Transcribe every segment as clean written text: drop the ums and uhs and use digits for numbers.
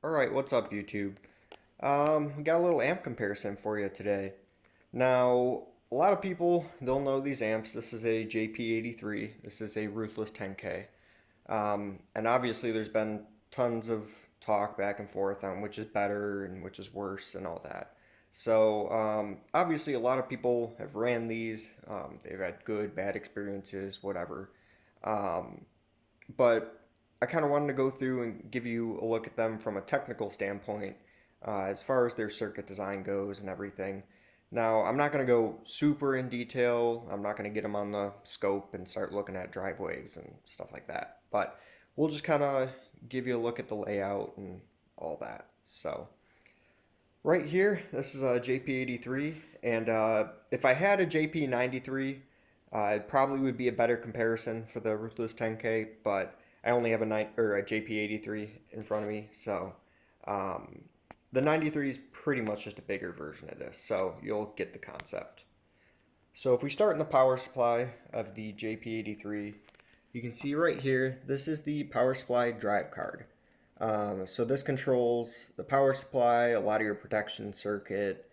Alright, what's up YouTube? We got a little amp comparison for you today. Now, a lot of people, they'll know these amps. This is a Jp83. This is a Ruthless 10K. And obviously there's been tons of talk back and forth on which is better and which is worse and all that. So, obviously a lot of people have ran these. They've had good, bad experiences, whatever. Um, but I kind of wanted to go through and give you a look at them from a technical standpoint, as far as their circuit design goes and everything. Now, I'm not going to go super in detail. I'm not going to get them on the scope and start looking at drive waves and stuff like that. But we'll just kind of give you a look at the layout and all that. So, right here, this is a JP83, and if I had a JP93, it probably would be a better comparison for the Ruthless 10K, but I only have a JP83 in front of me, so um, the 93 is pretty much just a bigger version of this, so you'll get the concept. So if we start in the power supply of the JP83, you can see right here, this is the power supply drive card. So this controls the power supply, a lot of your protection circuit,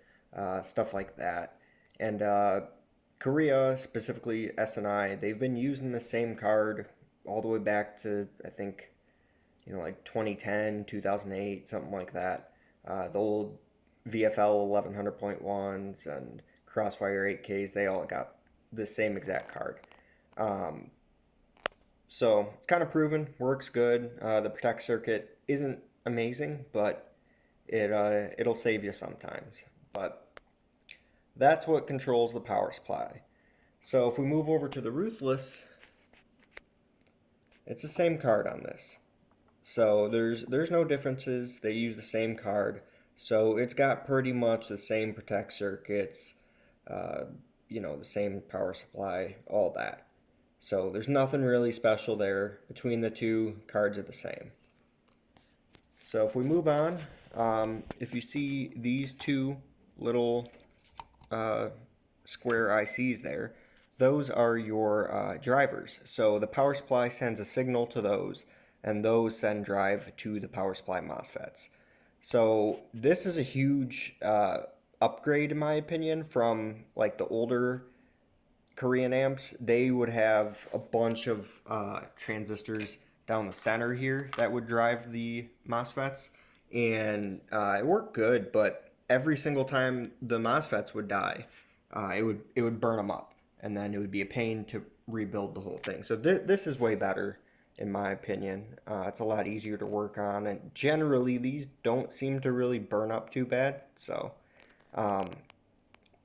stuff like that. And Korea, specifically SNI, they've been using the same card all the way back to, I think, like 2010, 2008, something like that. The old VFL 1100.1s and Crossfire 8Ks, they all got the same exact card. Um, so it's kind of proven, works good. The protect circuit isn't amazing, but it'll save you sometimes. But that's what controls the power supply. So if we move over to the Ruthless, it's the same card on this. So there's no differences. They use the same card. So it's got pretty much the same protect circuits, uh, the same power supply, all that. So there's nothing really special there. Between the two, cards are the same. So if we move on, if you see these two little square ICs there, those are your drivers. So the power supply sends a signal to those, and those send drive to the power supply MOSFETs. So this is a huge upgrade, in my opinion, from like the older Korean amps. They would have a bunch of transistors down the center here that would drive the MOSFETs, and it worked good. But every single time the MOSFETs would die, it would burn them up, and then it would be a pain to rebuild the whole thing. So this is way better, in my opinion. It's a lot easier to work on, and generally these don't seem to really burn up too bad. So um,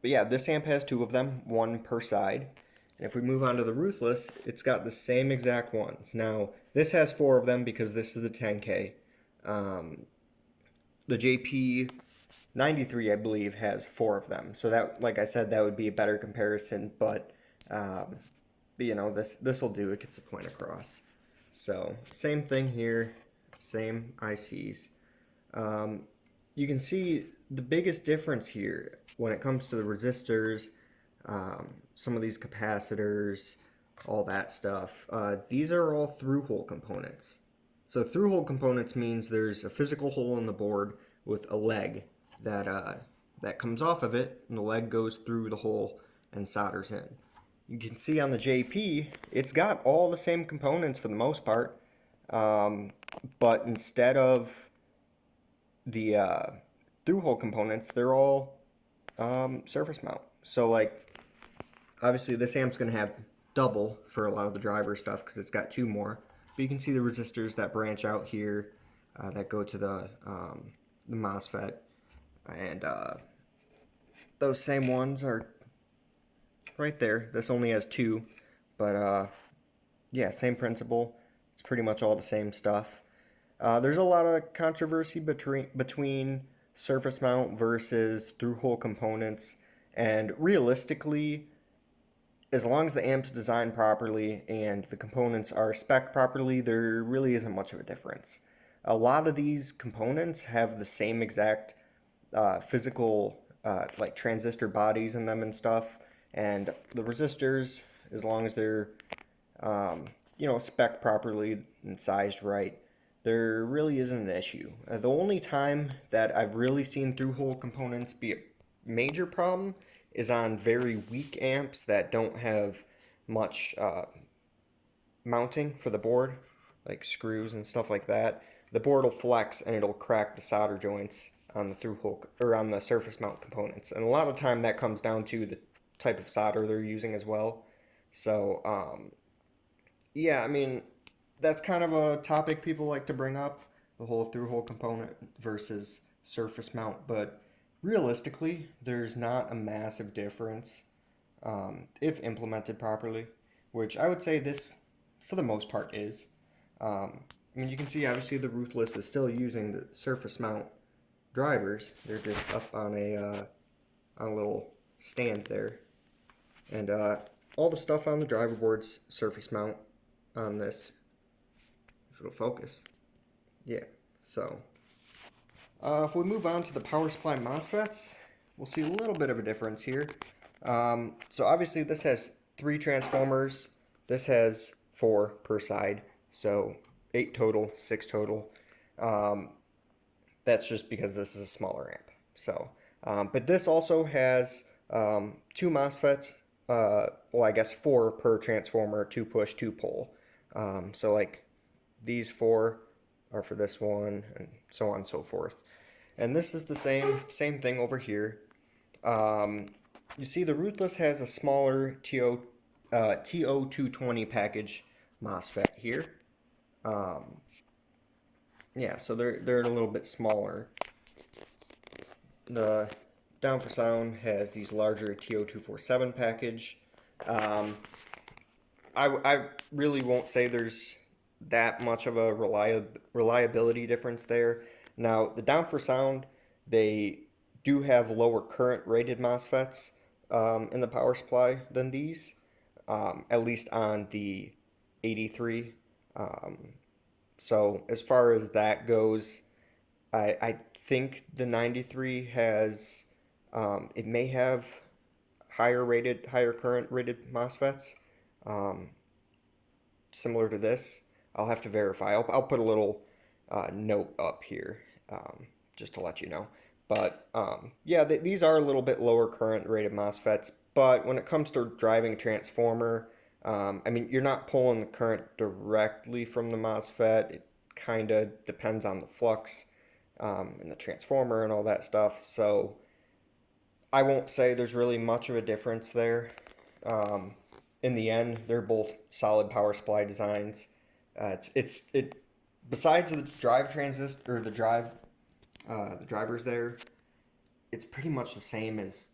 but yeah, this amp has two of them, one per side. And if we move on to the Ruthless, it's got the same exact ones. Now, this has four of them because this is the 10K. The JP93, I believe, has four of them. So that, like I said, that would be a better comparison. But this will do. It gets the point across. So same thing here, same ICs. You can see the biggest difference here when it comes to the resistors, some of these capacitors, all that stuff. These are all through-hole components. So through-hole components means there's a physical hole in the board with a leg that comes off of it, and the leg goes through the hole and solders in. You can see on the JP, it's got all the same components for the most part, but instead of the through-hole components, they're all surface mount. So like, obviously this amp's going to have double for a lot of the driver stuff because it's got two more. But you can see the resistors that branch out here that go to the MOSFET, and those same ones are right there. This only has two, but yeah, same principle. It's pretty much all the same stuff. There's a lot of controversy between surface mount versus through-hole components, and realistically, as long as the amp's designed properly and the components are spec'd properly, there really isn't much of a difference. A lot of these components have the same exact physical like transistor bodies in them and stuff, and the resistors, as long as they're spec'd properly and sized right, there really isn't an issue. The only time that I've really seen through-hole components be a major problem is on very weak amps that don't have much mounting for the board, like screws and stuff like that. The board will flex and it'll crack the solder joints on the through-hole or on the surface mount components. And a lot of time that comes down to the type of solder they're using as well. So, yeah, I mean, that's kind of a topic people like to bring up, the whole through-hole component versus surface mount. But realistically, there's not a massive difference if implemented properly, which I would say this, for the most part, is. I mean, you can see obviously the Ruthless is still using the surface mount drivers. They're just up on a little stand there, and all the stuff on the driver board's surface mount on this. If it'll focus, yeah. So if we move on to the power supply MOSFETs, we'll see a little bit of a difference here. So obviously this has 3 transformers. This has 4 per side, so 8 total, 6 total. That's just because this is a smaller amp. So, but this also has 2 MOSFETs. Well, I guess 4 per transformer, 2 push, 2 pull. So like these 4 are for this one, and so on and so forth. And this is the same thing over here. You see the Ruthless has a smaller TO220 package MOSFET here. Yeah, so they're a little bit smaller. The Down for Sound has these larger TO247 package. I really won't say there's that much of a reliability difference there. Now, the Down for Sound, they do have lower current rated MOSFETs in the power supply than these, at least on the 83. So as far as that goes, I think the 93 has, it may have higher current rated MOSFETs, similar to this. I'll have to verify. I'll put a little note up here just to let you know. But yeah, these are a little bit lower current rated MOSFETs. But when it comes to driving a transformer, I mean, you're not pulling the current directly from the MOSFET. It kind of depends on the flux and the transformer and all that stuff. So I won't say there's really much of a difference there. In the end, they're both solid power supply designs. It besides the drive transistor or the drivers there, it's pretty much the same as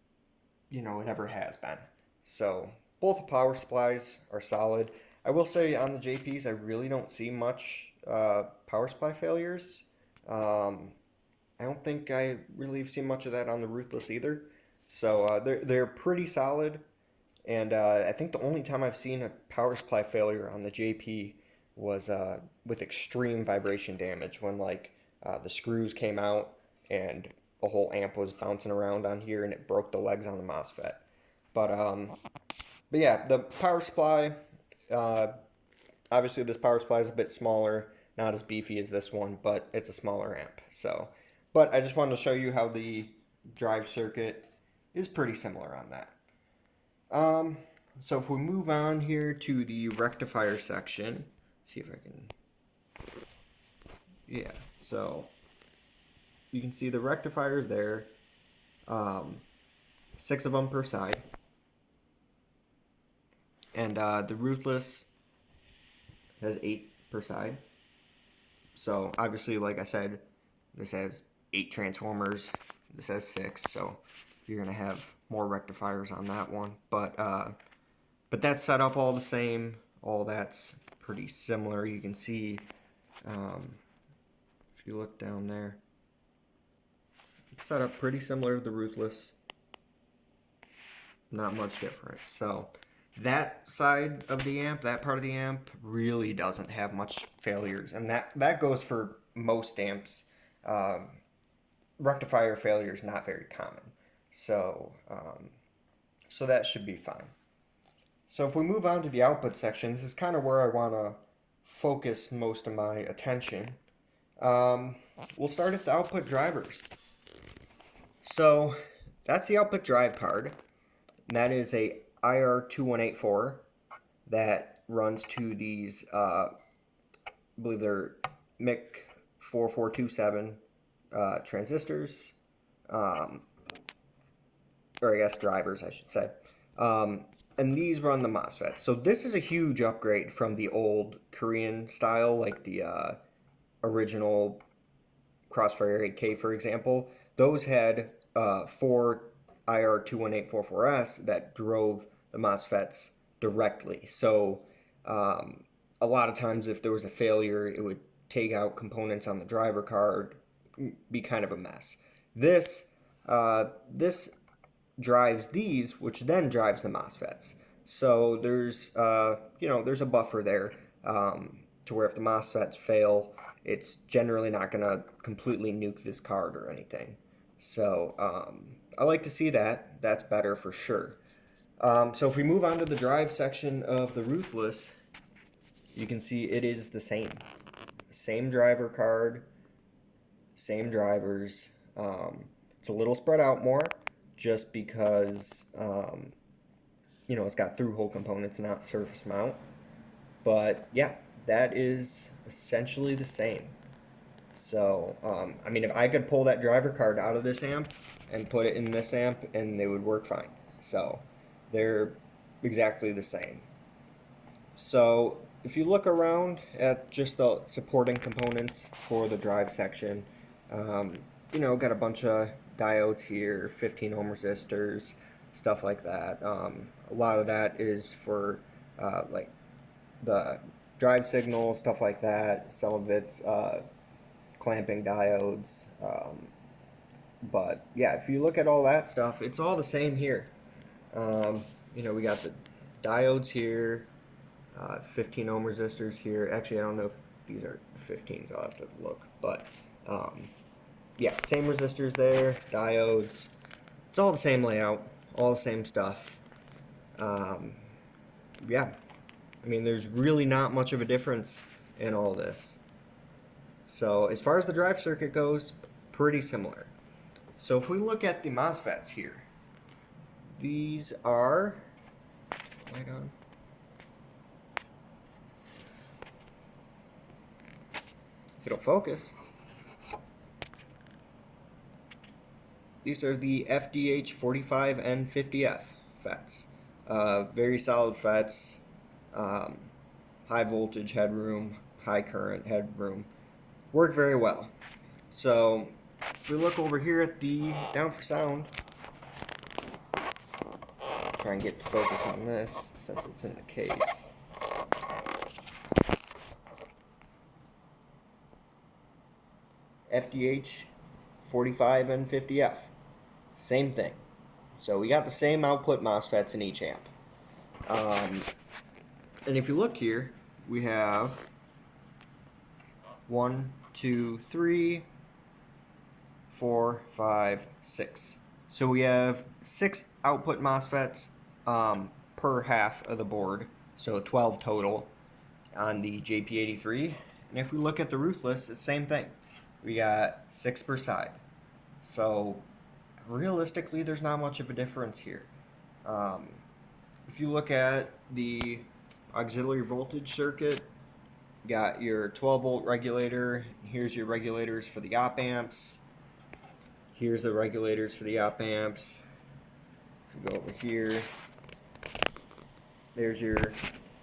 it ever has been. So both the power supplies are solid. I will say on the JPs, I really don't see much power supply failures. I don't think I really have seen much of that on the Ruthless either. So they're pretty solid. And I think the only time I've seen a power supply failure on the JP was with extreme vibration damage when the screws came out and a whole amp was bouncing around on here and it broke the legs on the MOSFET. But yeah, the power supply, obviously this power supply is a bit smaller, not as beefy as this one, but it's a smaller amp. So, but I just wanted to show you how the drive circuit is pretty similar on that. So if we move on here to the rectifier section, see if I can, yeah, so you can see the rectifiers there, 6 of them per side, and the Ruthless has 8 per side. So obviously, like I said, this has 8 transformers, this has 6, so you're gonna have more rectifiers on that one, but that's set up all the same. All that's pretty similar. You can see if you look down there, it's set up pretty similar to the Ruthless. Not much difference. So that side of the amp, that part of the amp, really doesn't have much failures, and that goes for most amps. Rectifier failure is not very common. So that should be fine. So if we move on to the output section, this is kind of where I want to focus most of my attention. Um, we'll start at the output drivers. So that's the output drive card. And that is a IR2184 that runs to these, I believe they're MIC 4427 transistors, um, or I guess drivers, I should say. And these run the MOSFETs. So this is a huge upgrade from the old Korean style, like the original Crossfire 8K, for example. Those had four IR21844S that drove the MOSFETs directly. So a lot of times if there was a failure, it would take out components on the driver card, be kind of a mess. This drives these, which then drives the MOSFETs. So there's there's a buffer there to where if the MOSFETs fail, it's generally not going to completely nuke this card or anything. So I like to see that. That's better for sure. So if we move on to the drive section of the Ruthless, you can see it is the same. Same driver card, same drivers. It's a little spread out more just because, it's got through-hole components, not surface mount. But yeah, that is essentially the same. So, if I could pull that driver card out of this amp and put it in this amp, and they would work fine. So, they're exactly the same. So, if you look around at just the supporting components for the drive section, got a bunch of diodes here, 15 ohm resistors, stuff like that. A lot of that is for like the drive signal, stuff like that. Some of it's clamping diodes. But yeah, if you look at all that stuff, it's all the same here. We got the diodes here, 15 ohm resistors here. Actually, I don't know if these are 15s. I'll have to look. But yeah, same resistors there, diodes. It's all the same layout, all the same stuff. Yeah, there's really not much of a difference in all this. So as far as the drive circuit goes, pretty similar. So if we look at the MOSFETs here, these are, light on. If it'll focus. These are the FDH45N50F fets. Very solid fets, high voltage headroom, high current headroom. Work very well. So if we look over here at the down for sound, try and get the focus on this since it's in the case. FDH 45N50F. Same thing. So we got the same output MOSFETs in each amp. And if you look here, we have 1, 2, 3, 4, 5, 6. So we have 6 output MOSFETs per half of the board, so 12 total on the Jp83. And if we look at the Ruthless, it's the same thing. We got 6 per side. So realistically, there's not much of a difference here. If you look at the auxiliary voltage circuit, you got your 12 volt regulator. Here's your regulators for the op amps. Here's the regulators for the op amps. If we go over here, there's your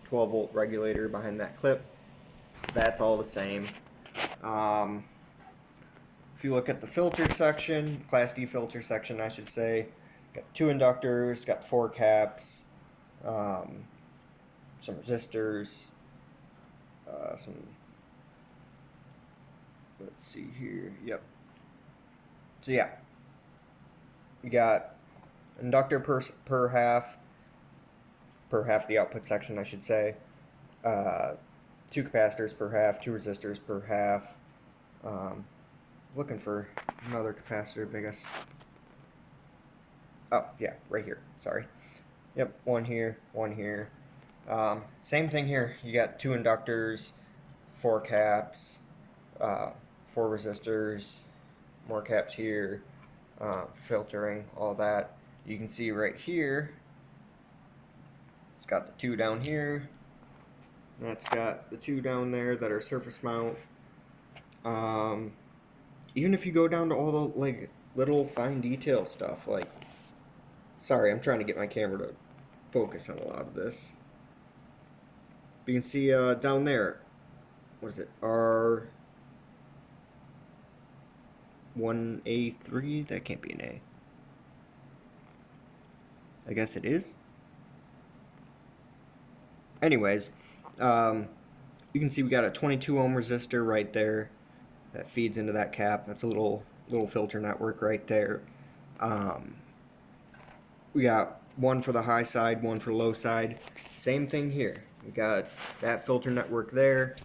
12 volt regulator behind that clip. That's all the same. If you look at the filter section, Class D filter section, I should say, got 2 inductors, got 4 caps, some resistors, let's see here, yep. So yeah, you got inductor per half the output section, I should say, 2 capacitors per half, 2 resistors per half. Looking for another capacitor, I guess. Oh, yeah, right here. Sorry. Yep, one here, one here. Same thing here. You got 2 inductors, 4 caps, 4 resistors, more caps here, filtering, all that. You can see right here, it's got the 2 down here. That's got the 2 down there that are surface mount. Even if you go down to all the like little fine detail stuff, like, sorry, I'm trying to get my camera to focus on a lot of this. But you can see down there, what is it, R1A3? That can't be an A. I guess it is. Anyways, you can see we got a 22 ohm resistor right there that feeds into that cap. That's a little filter network right there. We got one for the high side, one for low side. Same thing here. We got that filter network there.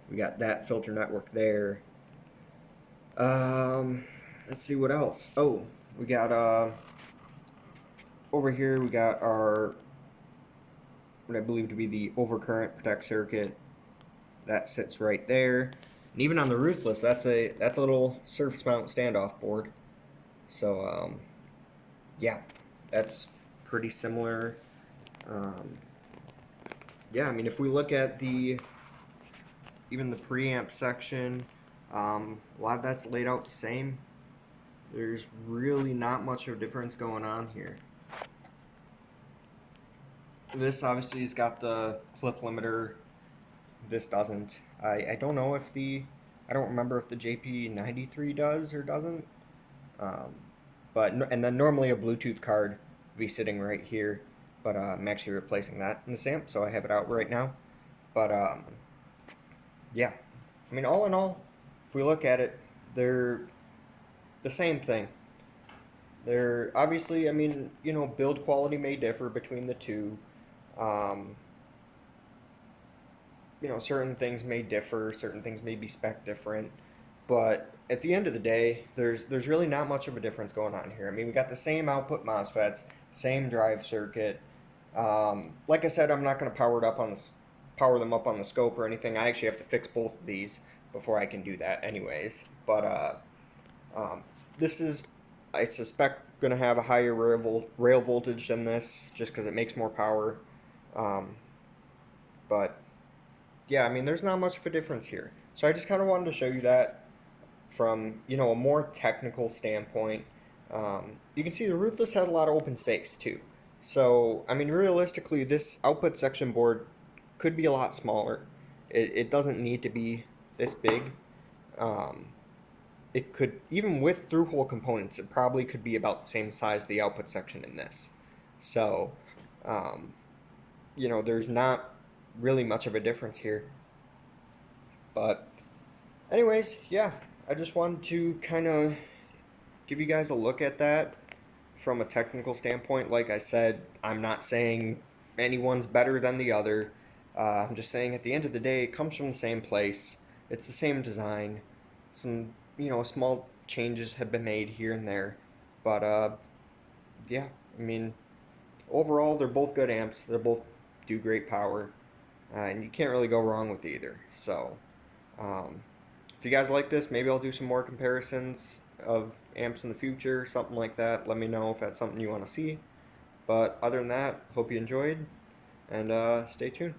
We got that filter network there. Let's see what else. Oh, we got over here we got our what I believe to be the overcurrent protect circuit. That sits right there. And even on the Ruthless, that's a little surface mount standoff board. So yeah, that's pretty similar. Yeah, I mean, if we look at even the preamp section, a lot of that's laid out the same. There's really not much of a difference going on here. This obviously has got the clip limiter. This doesn't. I don't know if I don't remember if the Jp83 does or doesn't. And then normally a Bluetooth card would be sitting right here, but I'm actually replacing that in this amp, so I have it out right now. But yeah, I mean, all in all, if we look at it, they're the same thing. They're obviously, I mean, build quality may differ between the two. Um, certain things may differ, certain things may be spec different, but at the end of the day, there's really not much of a difference going on here. I mean, we got the same output MOSFETs, same drive circuit. Like I said, I'm not going to power them up on the scope or anything. I actually have to fix both of these before I can do that, anyways. But this is, I suspect, going to have a higher rail voltage than this, just because it makes more power. But yeah, I mean, there's not much of a difference here. So I just kind of wanted to show you that from, a more technical standpoint. You can see the Ruthless has a lot of open space too. So, I mean, realistically, this output section board could be a lot smaller. It doesn't need to be this big. It could, even with through-hole components, it probably could be about the same size the output section in this. So, there's not really much of a difference here. But anyways, yeah, I just wanted to kind of give you guys a look at that from a technical standpoint. Like I said, I'm not saying anyone's better than the other. I'm just saying at the end of the day, it comes from the same place. It's the same design. Some, small changes have been made here and there. But yeah, I mean, overall, they're both good amps. They both do great power. And you can't really go wrong with either. So, if you guys like this, maybe I'll do some more comparisons of amps in the future, something like that. Let me know if that's something you want to see. But other than that, hope you enjoyed, and stay tuned.